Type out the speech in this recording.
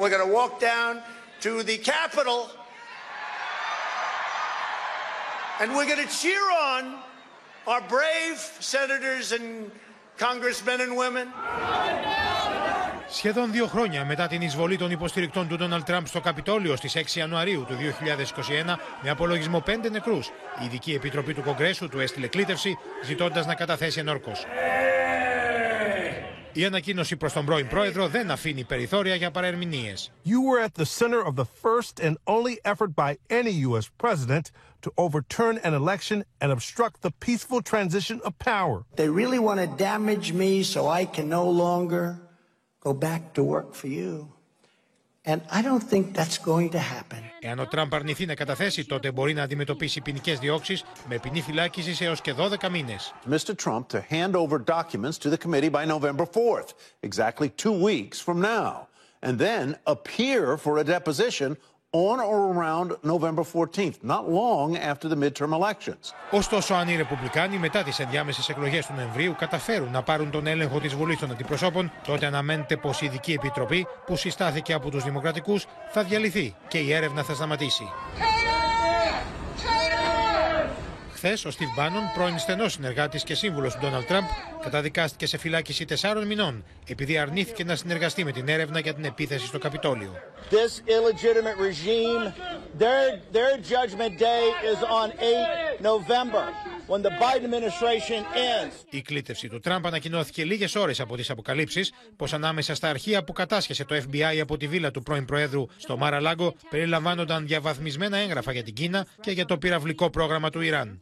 We're going to walk down to the Capitol and we're going to cheer on our brave senators and congressmen and women. Σχεδόν 2 χρόνια μετά την εισβολή των υποστηρικτών του Ντόναλντ Τραμπ στο Καπιτώλιο στις 6 Ιανουαρίου του 2021, με απολογισμό 5 νεκρούς, η ειδική επιτροπή του Κογκρέσου του έστειλε κλήτευση, ζητώντας να καταθέσει ενόρκως. Η ανακοίνωση προς τον πρώην πρόεδρο δεν αφήνει περιθώρια για παραερμηνίες. You were at the center of the first and only effort by any U.S. president to overturn an election and obstruct the peaceful transition of power. They really want to damage me so I can no longer go back to work for you. And I don't think that's going to happen. Εάν ο Τραμπ αρνηθεί να καταθέσει, τότε μπορεί να αντιμετωπίσει ποινικές διώξεις με ποινή φυλάκισης έως και 12 μήνες. Mr. Trump to hand over documents to the committee by November 4th, exactly 2 weeks from now, and then appear for a deposition on or around November 14th, not long after the midterm elections. Ωστόσο, αν οι Ρεπουμπλικάνοι μετά τις ενδιάμεσες εκλογές του Νοεμβρίου καταφέρουν να πάρουν τον έλεγχο της Βουλής των Αντιπροσώπων, τότε αναμένεται πως η ειδική επιτροπή που συστάθηκε από τους Δημοκρατικούς θα διαλυθεί και η έρευνα θα σταματήσει. Χθες, ο Στιβ Μπάνον, πρώην στενός συνεργάτης και σύμβουλος του Ντόναλντ Τραμπ, καταδικάστηκε σε φυλάκιση 4 μηνών, επειδή αρνήθηκε να συνεργαστεί με την έρευνα για την επίθεση στο Καπιτώλιο. This illegitimate regime, their judgment day is on 8 November, when the Biden administration ends. Η κλήτευση του Τραμπ ανακοινώθηκε λίγες ώρες από τις αποκαλύψεις πως ανάμεσα στα αρχεία που κατάσχεσε το FBI από τη βίλα του πρώην Προέδρου στο Μάρα-Λάγκο περιλαμβάνονταν διαβαθμισμένα έγγραφα για την Κίνα και για το πυραυλικό πρόγραμμα του Ιράν.